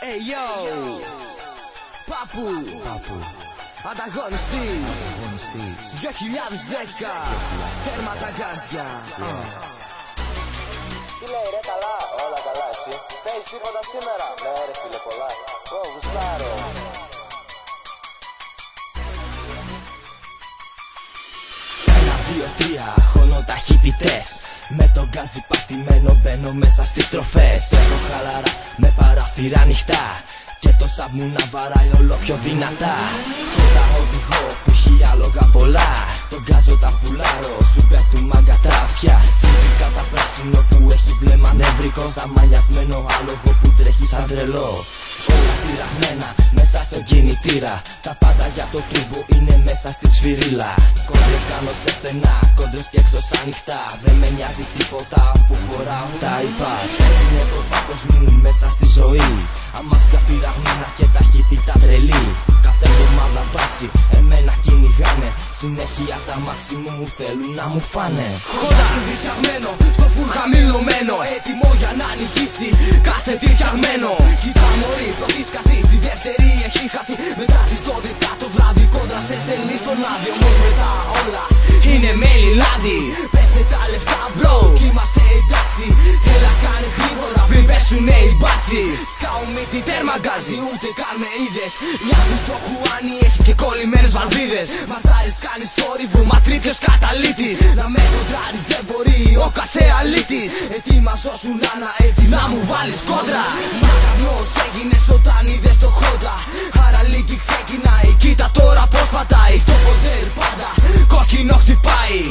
Hey yo, Πάπου, ανταγωνιστής 2010, τέρμα τα γκάζια. Τι λέει ρε, καλά, όλα καλά εσύ? Θέλεις τίποτα σήμερα? Ναι ρε φίλε, πολλά. Γουστάρω. Ένα, δύο, τρία, χώνω ταχύτητες. Με τον γκάζι πατημένο μπαίνω μέσα στις στροφές. Έχω χαλαρά με παράθυρα ανοιχτά και το σаб μου να βαράει όλο πιο δυνατά. Χωρά οδηγό που έχει άλογα πολλά. Τον γκάζω τα πουλάρω, σου πέφτουν μάγκα τα αυτιά. Συνδικά τα πράσινο που έχει βλέμμα νευρικό. Σαν μαλλιασμένο άλογο που τρέχει σαν τρελό. Όλα πειραγμένα μέσα στο κινητήρα. Τα πάντα για το τούμπο είναι μέσα στη σφυρίλα. Κόντρες κάνω σε στενά, κόντρες και έξω σαν νυχτά. Δεν με νοιάζει τίποτα αφού φοράω τα iPad. Έτσι είναι το πάθος μου μέσα στη ζωή. Αμάξια πειραγμένα και ταχύτητα τρελή. Κάθε εβδομάδα μπάτσι εμένα κυνηγάνε. Συνέχεια τα μάξι μου θέλουν να μου φάνε. Χόντα συνδυασμένο, στο φουλ χαμηλωμένο. Έτοιμο για να νικήσει κάθε τι φτιαγμένο. Κοίτα μωρή, πρώτη σκαστή, στη δεύτερη έχει χαθεί. Μετά τις 12 το βράδυ κόντρα σε στέλνει στον άδειο. Όμως μετά όλα είναι μέλι λάδι. Πέσε τα λεφτά μπρο, κι είμαστε εντάξει. Έλα κάνε γρήγορα πριν πέσουνε οι μπάτσι. Σκάω μύτη τέρμα γκάζι, ούτε καν με είδες. Μοιάζει το χουάνι, έχεις και κολλημένες βαλβίδες. Μαζάρεις κάνεις θόρυβο, μα τρίπιος καταλήτης. Να με κοντράρει δεν μπορεί ο κάθε αλήτης. Ετοιμαζόσουν να έρθεις να μου βάλεις κόντρα. Μα καπνός έγινες όταν είδες το Honda. Άρα λίγη ξεκινάει, κοίτα τώρα πως πατάει. Το ποντέρ πάντα κόκκινο χτυπάει.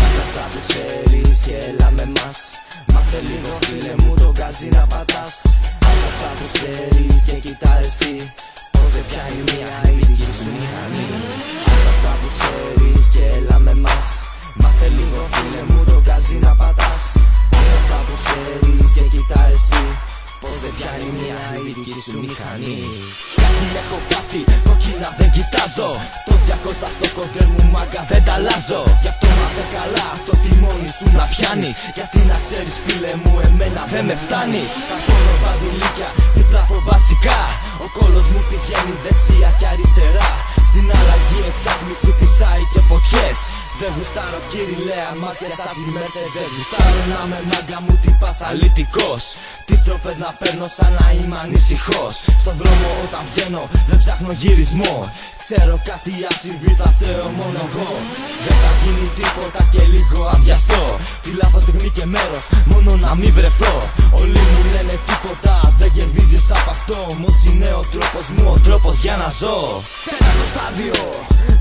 Ας αυτά που ξέρεις και έλα με μας. Μάθε λίγο φίλε μου το γκάζι να πατάς. Ας αυτά που ξέρεις και κοίτα εσύ πως δεν πιάνει μια η δική σου μηχανή. Ας αυτά που ξέρεις και έλα με μας. Μάθε λίγο φίλε μου το γκάζι να πατάς. Ας αυτά που ξέρεις και κοίτα εσύ πως δεν πιάνει μια η δική σου μηχανή. Κάτι έχω πάθει, κόκκινα δεν κοιτάζω. Το 200 στο κοντέρ μου μάγκα δεν τα αλλάζω. Γι' αυτό μάθε καλά το τιμόνι σου να πιάνεις. Γιατί να ξέρεις φίλε μου εμένα δεν με φτάνεις. Καθόλου παντιλίκια δίπλα από μπατσικά. Ο κόλος μου πηγαίνει δεξιά και αριστερά. Στην αλλαγή εξάτμιση φυσάει και φωτιές. Δεν γουστάρω κυριλαία μάτια σαν τη Mercedes. Γουστάρω να με μάγκα μου τυπάς αλητικός. Τις στροφές να παίρνω σαν να είμαι ανησυχός. Στον δρόμο όταν βγαίνω δεν ψάχνω γυρισμό. Ξέρω κάτι ασυμβεί θα φταίω μόνο εγώ. Δεν θα γίνει τίποτα και λίγο αβιαστώ. Τη λάθος στιγμή και μέρος μόνο να μην βρεθώ. Όλοι μου λένε τίποτα δεν κερδίζεις από αυτό. Όμως είναι ο τρόπος μου, ο τρόπος για να ζω. Τέταρτο στάδιο,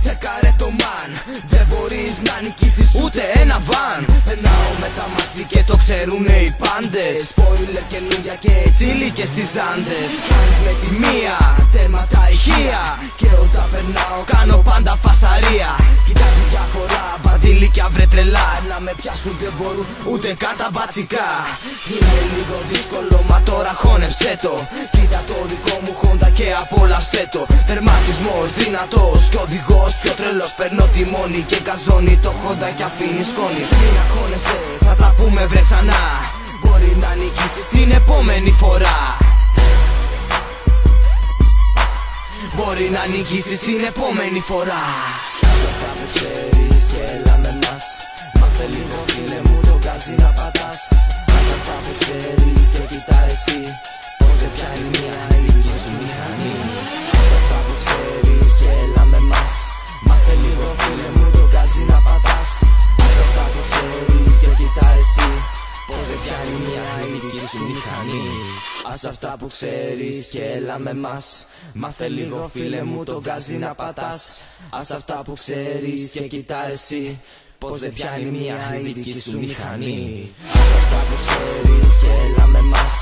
τσεκάρε το man. Δεν μπορείς να νικήσεις ούτε ένα βαν. Περνάω με τα μάξι και το ξέρουνε οι πάντες. Spoiler καινούργια και τσίλι και σιζάντες. Κάνεις με τη μία, τέρμα τα ηχεία. Και όταν περνάω κάνω πάντα φασαρία. Κοίτα τη διαφορά, μπαντιλίκια βρε τρελά. Να με πιάσουν δεν μπορούν ούτε καν τα μπατσικά. Είναι λίγο δύσκολο μα τώρα χώνεψέ το. Κοίτα το δικό μου Honda και απόλαυσέ το. Τερματισμός δυνατός και οδηγός πιο τρελός. Παίρνω τιμόνι και γκαζώνει το Honda και αφήνει σκόνη. Μην αγχώνεσαι, θα τα πούμε βρε ξανά. Μπορεί να νικήσεις την επόμενη φορά. Μπορεί να νικήσεις την επόμενη φορά. Ας αυτά που ξέρεις και έλα με μας. Μάθε λίγο φίλε μου το γκάζι να πατάς. Ας αυτά που ξέρεις και κοίτα εσύ πως δεν πιάνει μια η δική σου μηχανή. Ας αυτά που ξέρεις και έλα με μας. Μάθε λίγο φίλε μου το γκάζι να πατάς. Ας αυτά που ξέρεις και κοίτα εσύ πως δεν πιάνει μια η δική σου μηχανή. Ας αυτά που ξέρεις και έλα με μας. Μάθε λίγο φίλε μου το γκάζι να πατάς. Ας αυτά που ξέρεις και κοίτα εσύ πως δεν πιάνει μια η δική σου μηχανή. Ας αυτά που ξέρεις και έλα με μας.